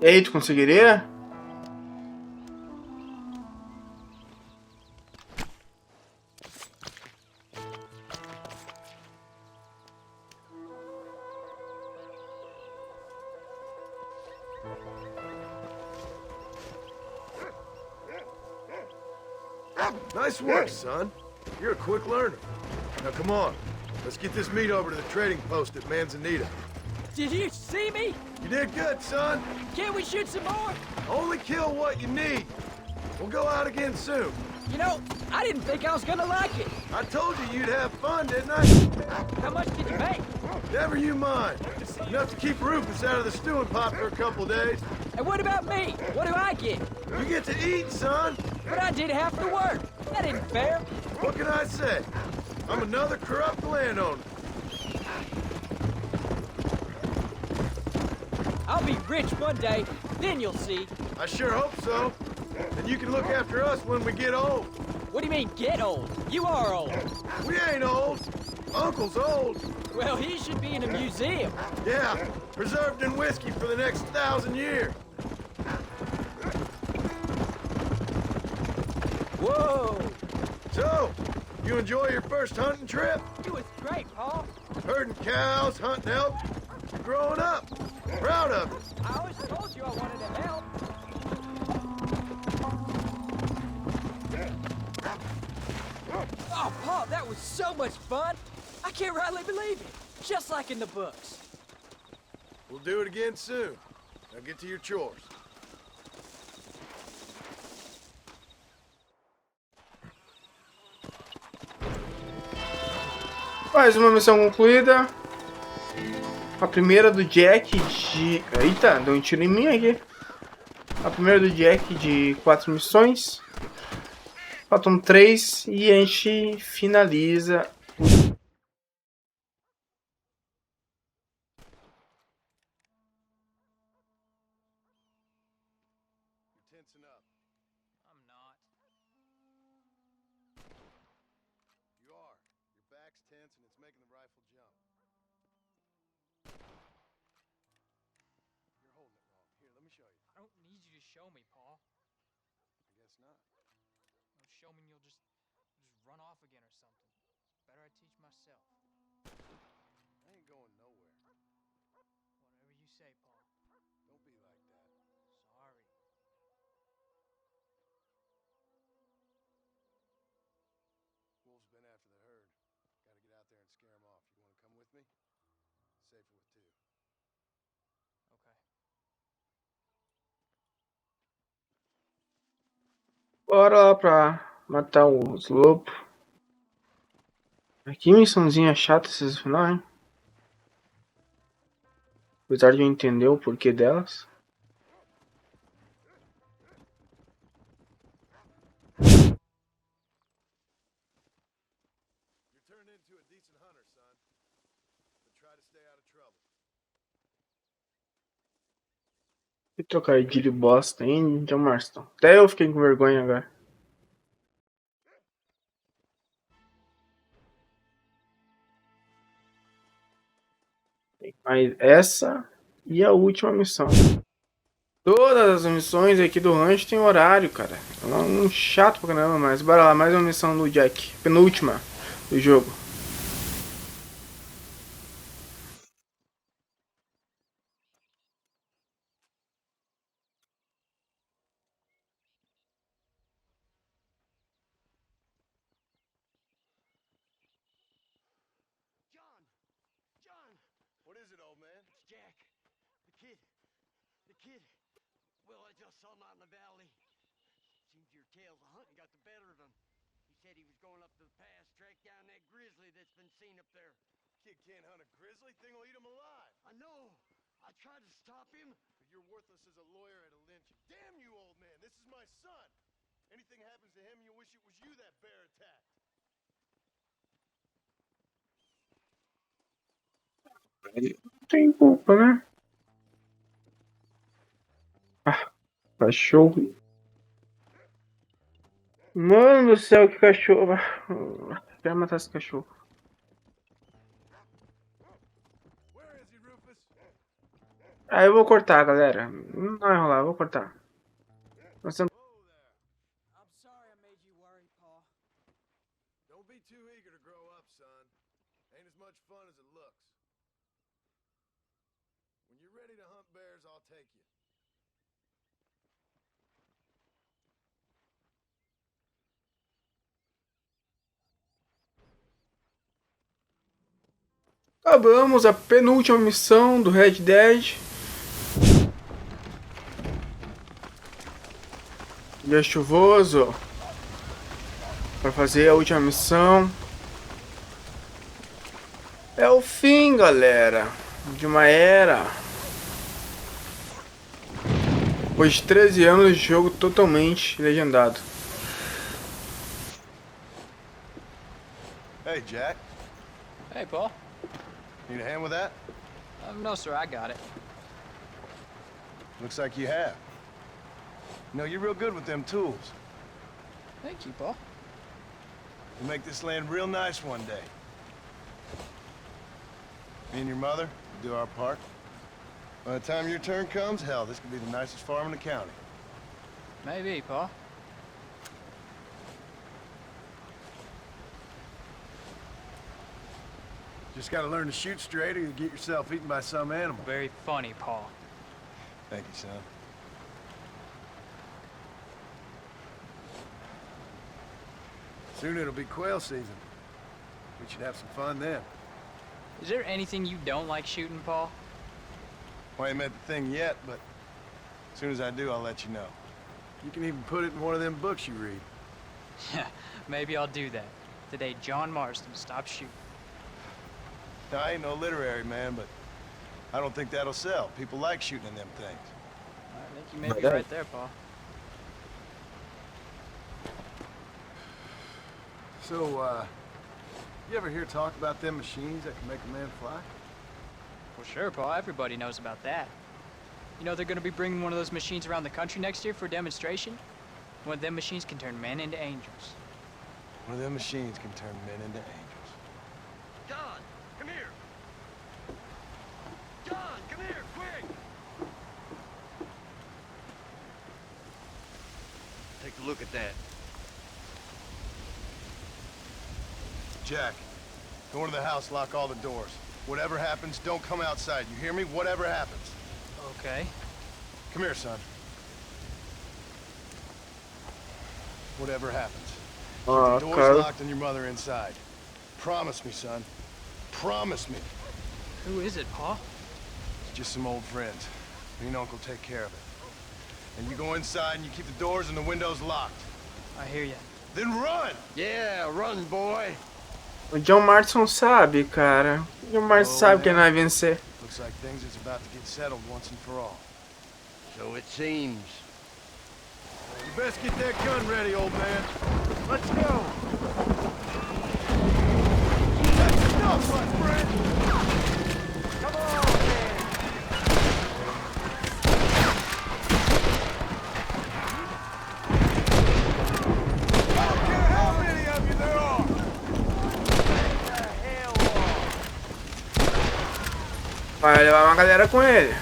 E aí, tu conseguiria? Nice work, son. You're a quick learner. Now come on. Let's get this meat over to the trading post at Manzanita. Did you see me? You did good, son. Can't we shoot some more? Only kill what you need. We'll go out again soon. You know, I didn't think I was gonna like it. I told you you'd have fun, didn't I? How much did you make? Never you mind. Enough to keep Rufus out of the stewing pot for a couple of days. And what about me? What do I get? You get to eat, son. But I did half the work. That isn't fair. What can I say? I'm another corrupt landowner. I'll be rich one day, then you'll see. I sure hope so. And you can look after us when we get old. What do you mean, get old? You are old. We ain't old. Uncle's old. Well, he should be in a museum. Yeah, preserved in whiskey for the next 1,000 years. Whoa! So, you enjoy your first hunting trip? It was great, Paul. Herding cows, hunting elk. You're growing up. Proud of it. I always told you I wanted to help. Oh, Paul, that was so much fun. I can't rightly believe it. Just like in the books. We'll do it again soon. Now get to your chores. Mais uma missão concluída. A primeira do Jack de... Eita, deu um tiro em mim aqui. A primeira do Jack de 4 missões. Faltam 3 e a gente finaliza. Tensing up. I'm not. You are. Your back's tense and it's making the rifle jump. You're holding it wrong. Here, let me show you. I don't need you to show me, Paul. I guess not. Don't show me and you'll just run off again or something. It's better I teach myself. I ain't going nowhere. Whatever you say, Paul. Don't be like that. Sorry. with me, safer with two. Bora lá pra matar os lobos. Que missãozinha chata esses final, hein? Apesar de eu entender o porquê delas. You're turned into a decent hunter, son. But try to stay out of trouble. Que trocadilho bosta, hein, John Marston? Até eu fiquei com vergonha agora. Mas essa e a última missão. Todas as missões aqui do rancho tem horário, cara. É um chato pra caramba, mas bora lá, mais uma missão do Jack. Penúltima do jogo. John! What is it, old man? It's Jack. The kid. Well, I just saw him out in the valley. Seems your tales of hunting got the better of him. He said he was going up to the pass, track down that grizzly that's been seen up there. Kid can't hunt a grizzly. Thing will eat him alive. I know. I tried to stop him. But you're worthless as a lawyer at a lynching. Damn you, old man. This is my son. Anything happens to him, you wish it was you that bear attacked. Tem culpa, né? Ah, cachorro. Mano do céu, que cachorro. Quero matar esse cachorro. Where is he, Rufus? Ah, eu vou cortar, galera. Não vai rolar, eu vou cortar. Nós estamos... Whoa there. I'm sorry I made you worry, Paul. Don't be too eager to grow up, son. Ain't as much fun as it looks. When you're ready to hunt bears, I'll take you. Acabamos a penúltima missão do Red Dead. Dia chuvoso. Para fazer a última missão. É o fim, galera, de uma era. Depois de 13 anos de jogo totalmente legendado. Hey, Jack. Hey, Paul. Need a hand with that? No, sir, I got it. Looks like you have. You know, you're real good with them tools. Thank you, Paul. You'll make this land real nice one day. Me and your mother will do our part. By the time your turn comes, hell, this could be the nicest farm in the county. Maybe, Paul. Just gotta learn to shoot straight or you get yourself eaten by some animal. Very funny, Paul. Thank you, son. Soon it'll be quail season. We should have some fun then. Is there anything you don't like shooting, Paul? Well, I ain't met the thing yet, but as soon as I do, I'll let you know. You can even put it in one of them books you read. Yeah, maybe I'll do that. The day John Marston stops shooting. Now, I ain't no literary man, but I don't think that'll sell. People like shooting in them things. I think you may be right there, Paul. So, you ever hear talk about them machines that can make a man fly? Well, sure, Paul. Everybody knows about that. You know they're going to be bringing one of those machines around the country next year for a demonstration? One of them machines can turn men into angels. One of them machines can turn men into angels. John, come here. John, come here, quick. Take a look at that. Jack, go into the house, lock all the doors. Whatever happens, don't come outside. You hear me? Whatever happens. Okay. Come here, son. Whatever happens. Keep the doors locked and your mother inside. Promise me, son. Promise me. Who is it, Pa? It's just some old friends. Me and Uncle take care of it. And you go inside and you keep the doors and the windows locked. I hear you. Then run! Yeah, run, boy. O John Marston sabe, cara. O John Marston sabe que ele vai vencer. Looks like things is about to get settled once and for all. So it seems. You best get that gun ready, old man. Let's go! That's enough, my friend! Come on, man! I don't care how many of you there are! Get the hell off! Vai levar uma galera com ele.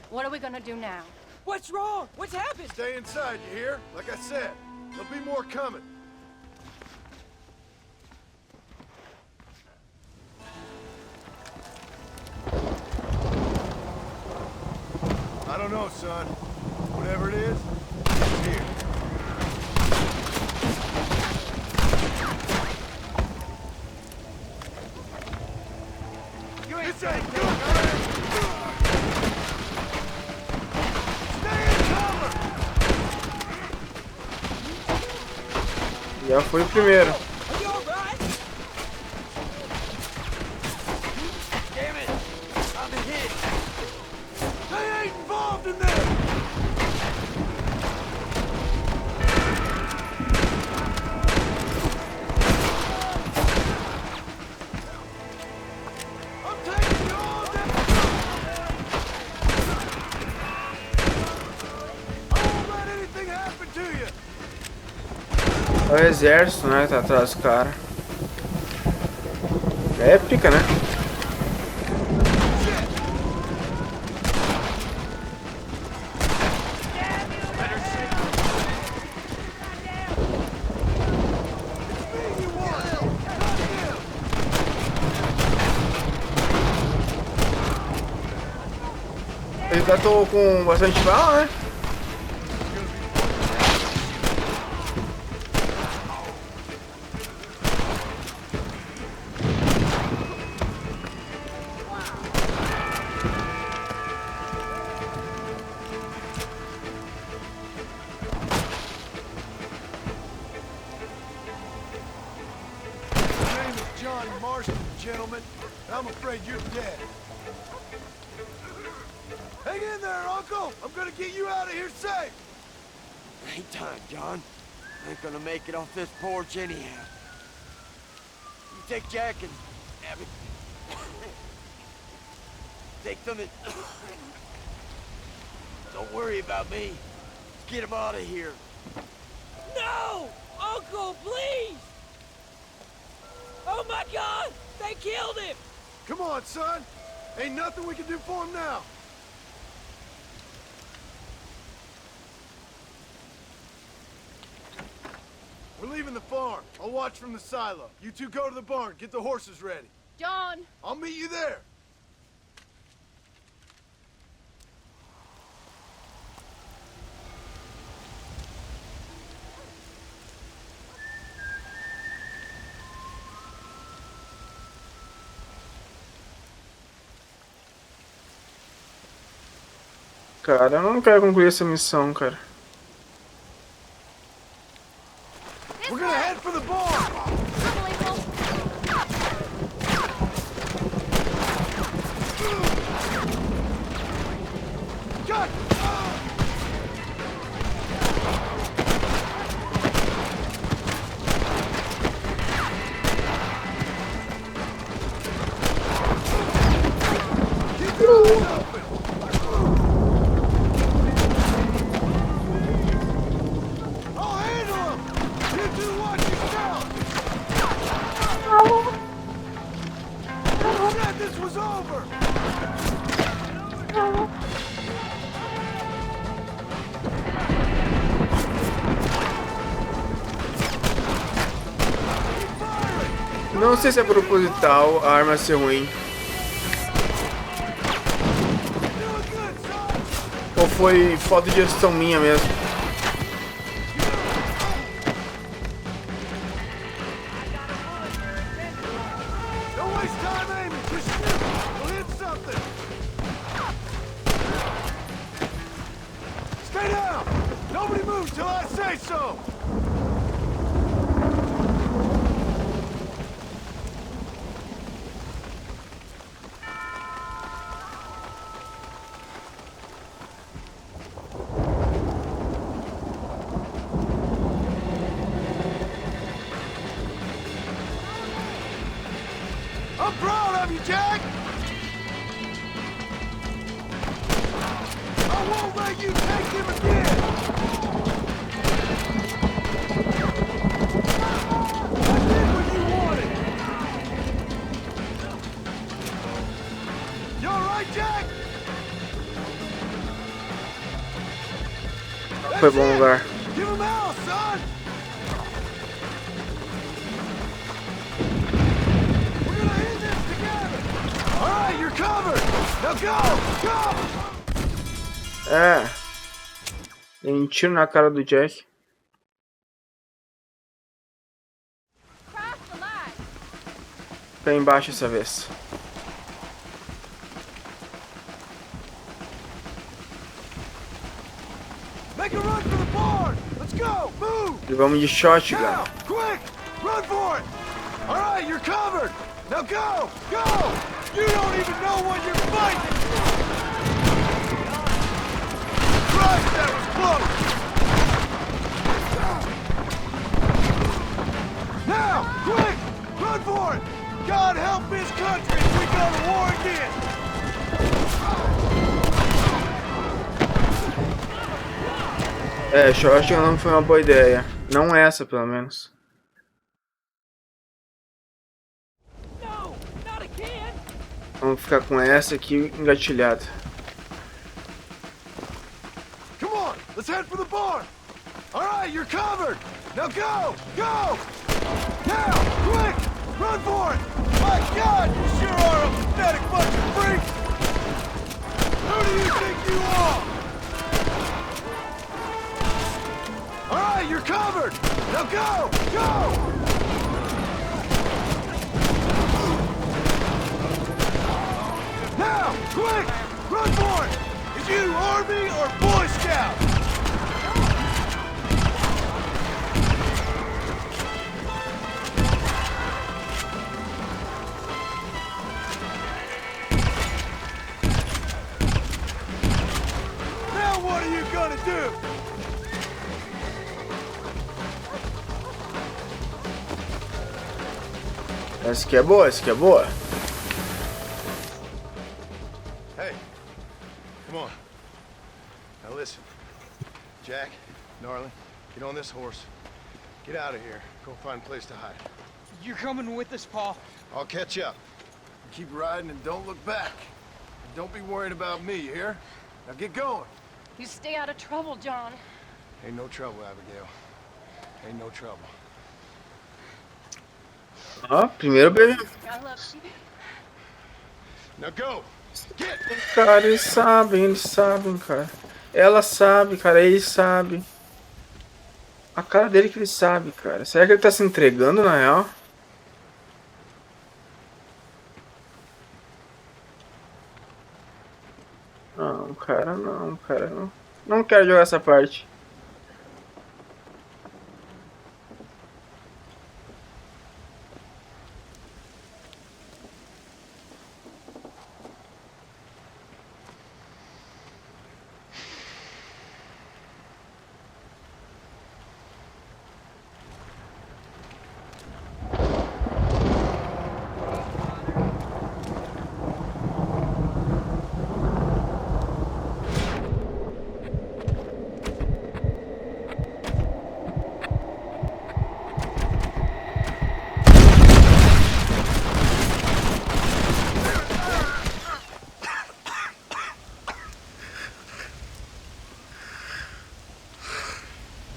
What are we gonna do now? What's wrong? What's happened? Stay inside, you hear? Like I said, there'll be more coming. I don't know, son. Whatever it is, it's here. This ain't good, man! Stay in cover! Já foi o primeiro. Are you alright? Damn it! I'm hit! They ain't involved in this! I'm taking you all down! I won't let anything happen to you! É o exército, né? Tá atrás do cara. É épica, né? Ele já tô com bastante bala, né? My name is John Marston, gentlemen. I'm afraid you're dead. Hang in there, Uncle! I'm gonna get you out of here safe! Ain't time, John. I ain't gonna make it off this porch anyhow. You take Jack and Abby. Take them and... Don't worry about me. Let's get him out of here. No! Uncle, please! Oh my God! They killed him! Come on, son! Ain't nothing we can do for him now! We're leaving the farm. I'll watch from the silo. You two go to the barn, get the horses ready. John, I'll meet you there. Cara, eu não quero concluir essa missão, cara. We're gonna head for the barn! Cut! Não sei se é proposital a arma ser ruim. Ou foi falta de gestão minha mesmo. I'm proud of you, Jack! I won't let you take him again! I did what you wanted! You alright, Jack? Foi bom lugar. Give him hell, son! We're gonna end this together! Alright, you're covered! Now go! Go! É. Tem um tiro na cara do Jack. Cross the line. Pé embaixo essa vez. Make a run for the barn! Let's go! Move! E vamos de shotgun. Now! Quick! Run for it! Alright, you're covered! Now go! Go! You don't even know what you're fighting! Christ, that was close! Now! Quick! Run for it! God help this country if we go to war again! É, shotgun não foi uma boa ideia. Não essa, pelo menos. Vamos ficar com essa aqui engatilhada. Come on! Let's head for the barn! Alright, you're covered! Now go! Go! Now! Quick! Run for it! My God! You sure are a pathetic bunch of freaks! Who do you think you are? Alright, you're covered! Now go! Go! Now! Quick! Run for it! Is you Army or Boy Scout? Now what are you gonna do? Essa aqui é boa, essa aqui é boa. Hey, come on. Now listen. Jack, darling, get on this horse. Get out of here. Go find a place to hide. You're coming with us, Paul. I'll catch up. Keep riding and don't look back. And don't be worried about me, you hear? Now get going. You stay out of trouble, John. Ain't no trouble, Abigail. Ain't no trouble. Ó, primeiro beijo. I love you. Now go! Get! Cara, eles sabem, cara. Ela sabe, cara, ele sabe. A cara dele que ele sabe, cara. Será que ele tá se entregando, na real? Não, cara, não, cara, não. Não quero jogar essa parte.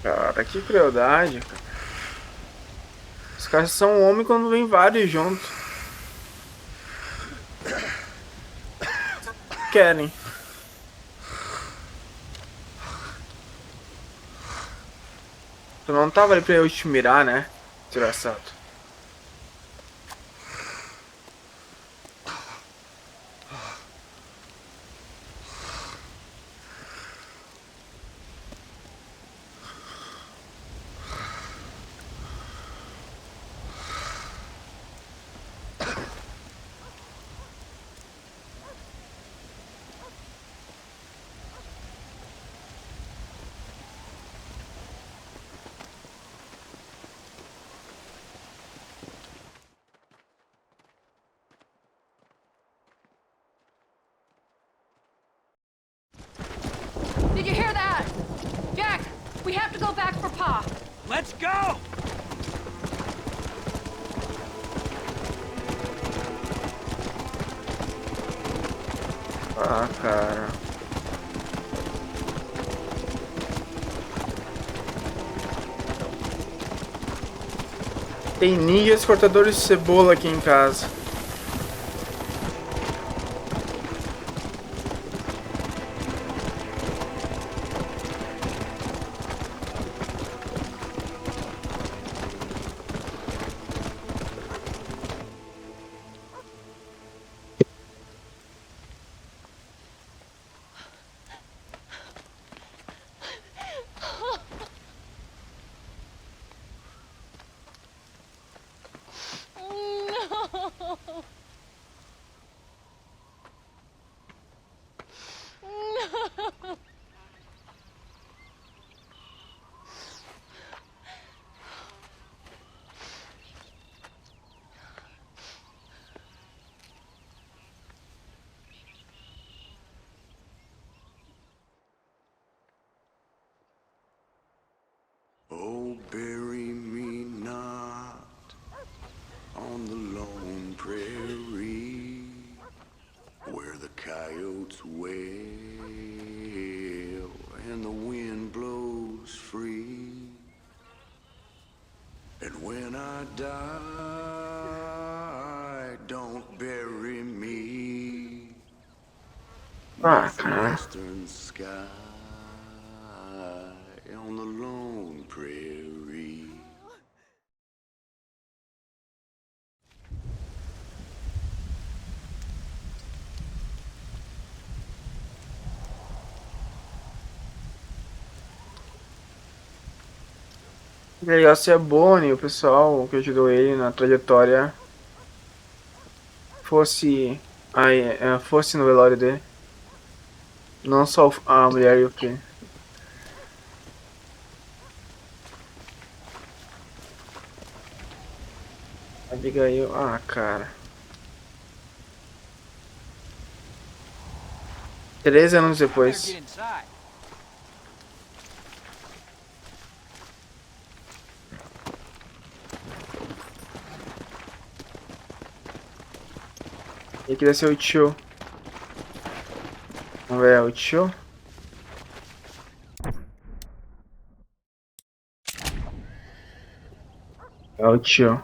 cara, que crueldade, cara. Os caras são homens quando vem vários juntos. Querem. Tu não tava ali pra eu te mirar, né? Desgraçado. Did you hear that? Jack, we have to go back for Pa. Let's go! Ah, cara. Tem ninjas cortadores de cebola aqui em casa. Oh, bury me not on the lone prairie where the coyotes wail and the wind blows free. And when I die, don't bury me Ah, beneath the cara. western sky on the lone prairie. Legal se a Bonnie, o pessoal que ajudou ele na trajetória, fosse no velório dele. Não só a mulher e o filho. Abigail, ah, cara. 13 anos Better depois. get inside. E aqui deve ser o tio. Vamos ver, é o tio. É o tio.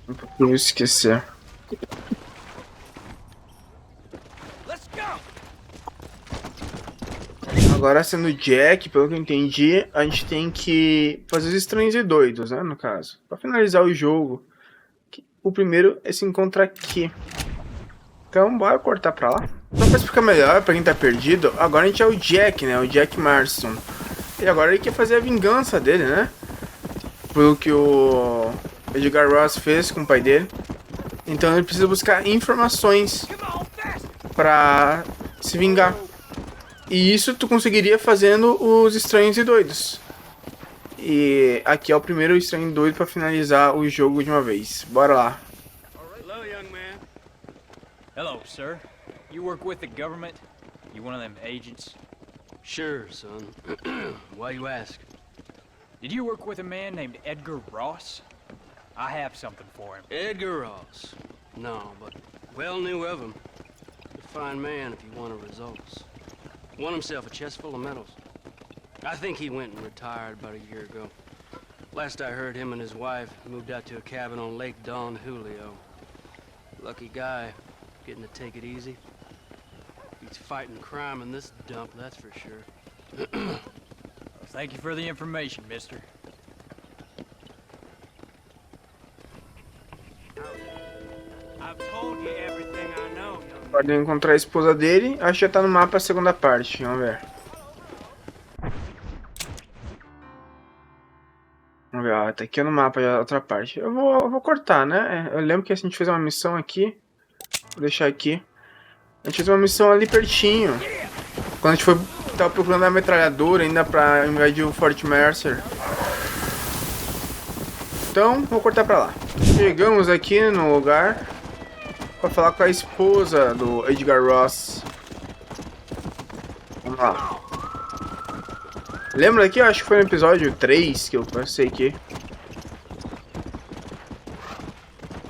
Não podia esquecer. Let's go! Agora, sendo Jack, pelo que eu entendi, a gente tem que fazer os estranhos e doidos, né, no caso. Pra finalizar o jogo. O primeiro é se encontrar aqui. Então, bora cortar pra lá. Só pra explicar melhor, pra quem tá perdido, agora a gente é o Jack, né, o Jack Marston. E agora ele quer fazer a vingança dele, né? Pelo que o Edgar Ross fez com o pai dele. Então ele precisa buscar informações pra se vingar. E isso tu conseguiria fazendo os estranhos e doidos. E aqui é o primeiro estranho e doido pra finalizar o jogo de uma vez. Bora lá. Hello, young man. Hello, sir. You work with the government? You one of them agents? Sure, son. Why you ask? Did you work with a man named Edgar Ross? I have something for him. Edgar Ross. No, but well knew of him. A fine man if you wanted results. Won himself a chest full of medals. I think he went and retired about a year ago. Last I heard, him and his wife moved out to a cabin on Lake Don Julio. Lucky guy, getting to take it easy. He's fighting crime in this dump, that's for sure. Well, thank you for the information, mister. I've told you everything I know, young Pode encontrar a esposa dele. Acho que já tá no mapa a segunda parte. Vamos ver. Vamos ver, ó. Tá aqui no mapa já a outra parte. Eu vou cortar, né? Eu lembro que a gente fez uma missão aqui. Vou deixar aqui. A gente fez uma missão ali pertinho. Quando a gente tava procurando a metralhadora ainda pra invadir o Fort Mercer. Então, vou cortar pra lá. Chegamos aqui no lugar pra falar com a esposa do Edgar Ross. Vamos lá. Lembra aqui? Eu acho que foi no episódio 3 que eu passei aqui.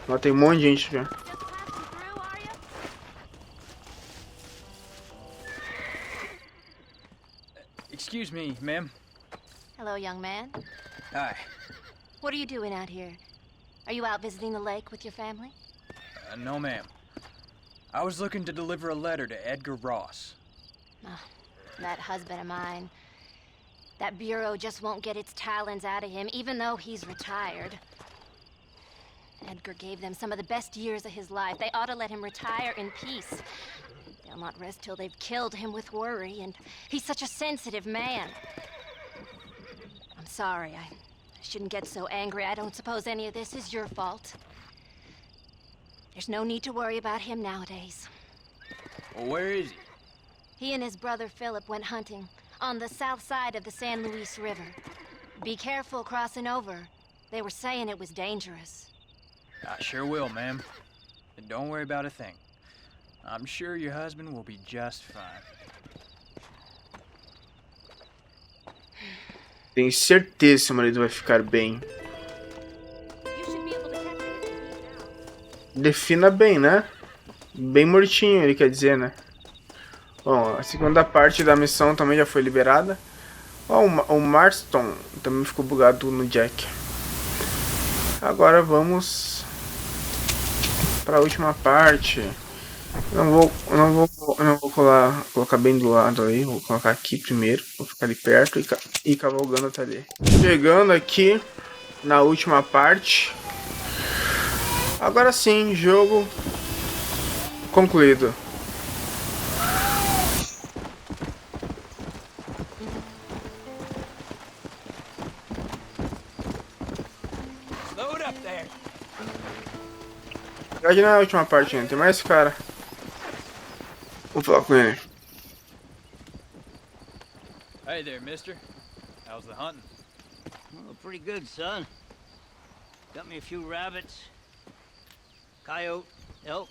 Ó, tem um monte de gente já. Excuse me, ma'am. Hello, young man. Hi. What are you doing out here? Are you out visiting the lake with your family? No, ma'am. I was looking to deliver a letter to Edgar Ross. Oh, that husband of mine. That bureau just won't get its talons out of him, even though he's retired. Edgar gave them some of the best years of his life. They ought to let him retire in peace. They'll not rest till they've killed him with worry, and he's such a sensitive man. I'm sorry, I shouldn't get so angry. I don't suppose any of this is your fault. There's no need to worry about him nowadays. Well, where is he? He and his brother Philip went hunting on the south side of the San Luis River. Be careful crossing over. They were saying it was dangerous. I sure will, ma'am. And don't worry about a thing. I'm sure your husband will be just fine. Tenho certeza que seu marido vai ficar bem. You should be able to catch it. Defina bem, né? Bem mortinho, ele quer dizer, né? Bom, a segunda parte da missão também já foi liberada. Ó, o Marston também ficou bugado no Jack. Agora vamos para a última parte. Não vou colocar bem do lado aí. Vou colocar aqui primeiro. Vou ficar ali perto e cavalgando até ali. Chegando aqui na última parte. Agora sim, jogo concluído. Load up there. Na verdade não é a última parte ainda, tem mais esse cara. Vou falar com ele. Hey there, mister. How's the hunting? Well, pretty good, son. Got me a few rabbits, coyote, elk.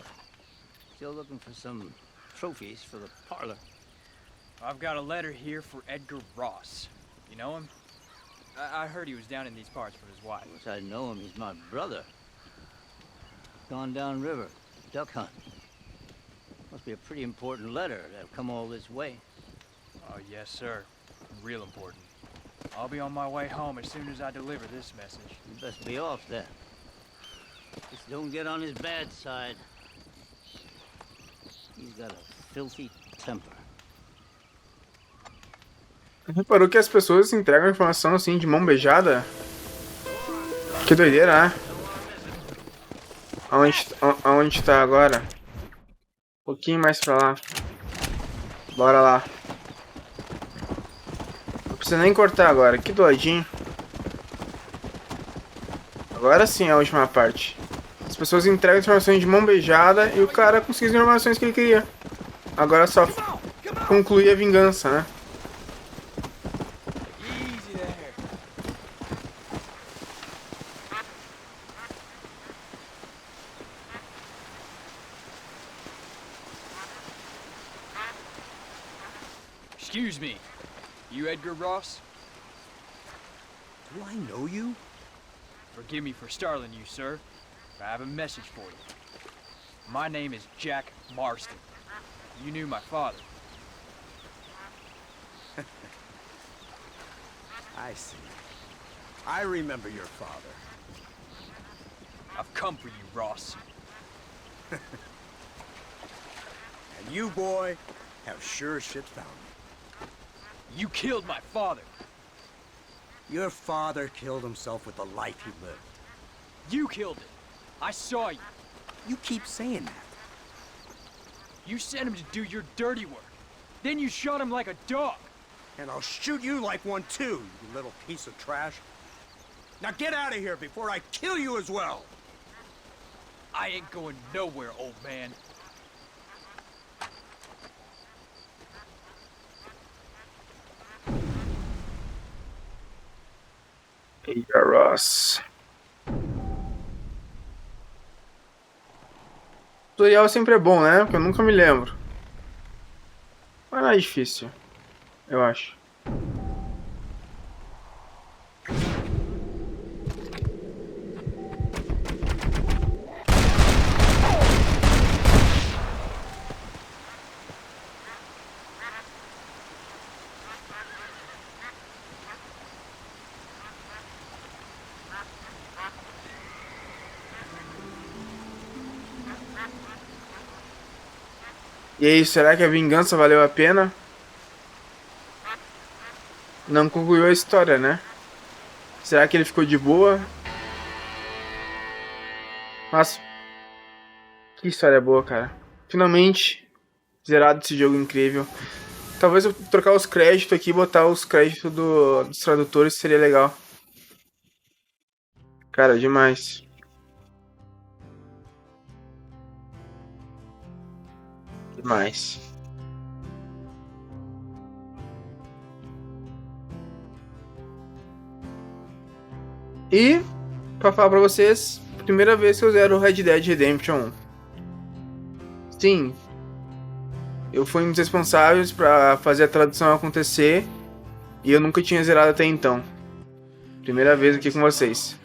Still looking for some trophies for the parlor. I've got a letter here for Edgar Ross. You know him? I heard he was down in these parts with his wife. Of course I know him, he's my brother. Gone down river, duck hunt. Must be a pretty important letter to have come all this way. Oh, yes, sir. Real important. I'll be on my way home as soon as I deliver this message. You best be off then. Just don't get on his bad side. He's got a filthy temper. Reparou que as pessoas entregam informação assim de mão beijada? Que doideira, né? Aonde tá agora? Um pouquinho mais pra lá. Bora lá. Não precisa nem cortar agora, que doidinho. Agora sim é a última parte. As pessoas entregam informações de mão beijada e o cara conseguiu as informações que ele queria. Agora é só concluir a vingança, né? Easy there. Excuse me. You Edgar Ross? Do I know you? Forgive me for startling you, sir. But I have a message for you. My name is Jack Marston. You knew my father. I see. I remember your father. I've come for you, Ross. And you, boy, have sure as shit found me. You killed my father. Your father killed himself with the life he lived. You killed him. I saw you. You keep saying that. You sent him to do your dirty work. Then you shot him like a dog. And I'll shoot you like one too, you little piece of trash. Now get out of here before I kill you as well. I ain't going nowhere, old man. Eita, Ross. Tutorial sempre é bom, né? Porque eu nunca me lembro. Mas não é difícil, eu acho. E aí, será que a vingança valeu a pena? Não concluiu a história, né? Será que ele ficou de boa? Nossa, que história boa, cara. Finalmente, zerado esse jogo incrível. Talvez eu trocar os créditos aqui e botar os créditos dos tradutores seria legal. Cara, demais. Demais. E, pra falar pra vocês, primeira vez que eu zero o Red Dead Redemption 1. Sim, eu fui um dos responsáveis pra fazer a tradução acontecer e eu nunca tinha zerado até então. Primeira vez aqui com vocês.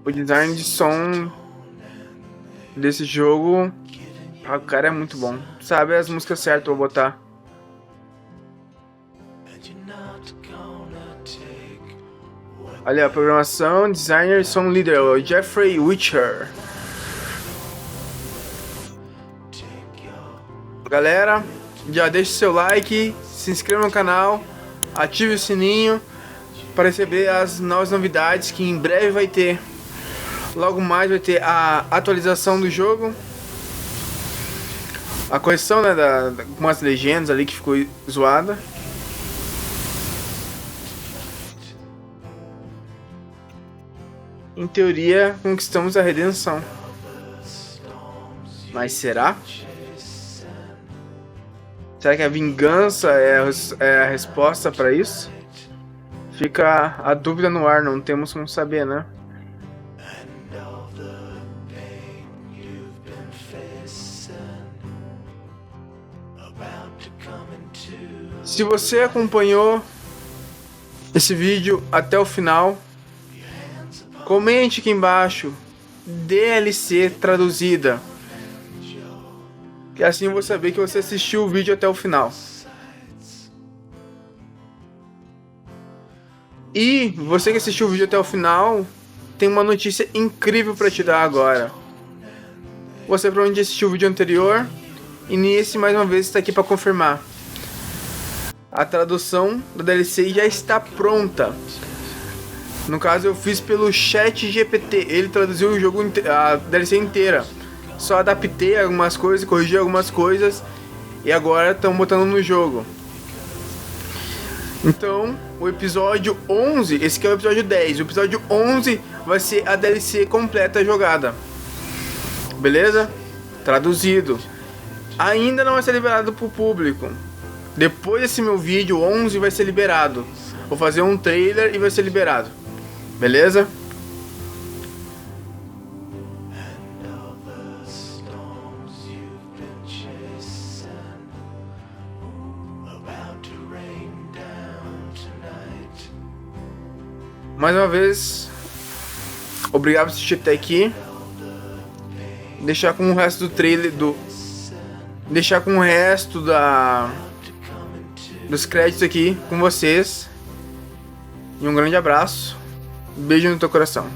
O design de som desse jogo, o cara é muito bom. Sabe as músicas certas pra botar. Ali a programação, designer e som leader, o Jeffrey Witcher. Galera, já deixa o seu like, se inscreva no canal, ative o sininho para receber as novas novidades que em breve vai ter. Logo mais vai ter a atualização do jogo, a correção, né, com as legendas ali que ficou zoada. Em teoria, conquistamos a redenção. Mas será? Será que a vingança é a resposta para isso? Fica a dúvida no ar, não temos como saber, né? Se você acompanhou esse vídeo até o final, comente aqui embaixo DLC traduzida, que assim eu vou saber que você assistiu o vídeo até o final. E você que assistiu o vídeo até o final, tem uma notícia incrível para te dar agora. Você provavelmente assistiu o vídeo anterior e nesse mais uma vez está aqui para confirmar. A tradução da DLC já está pronta. No caso eu fiz pelo chat GPT. Ele traduziu o jogo, a DLC inteira. Só adaptei algumas coisas, corrigi algumas coisas e agora estão botando no jogo. Então, o episódio 11, esse aqui é o episódio 10. O episódio 11 vai ser a DLC completa jogada. Beleza? Traduzido. Ainda não vai ser liberado para o público. Depois desse meu vídeo, 11 vai ser liberado. Vou fazer um trailer e vai ser liberado. Beleza? Mais uma vez, obrigado por assistir até aqui. Deixar com o resto do trailer deixar com o resto dos créditos aqui com vocês. E um grande abraço. Beijo no teu coração.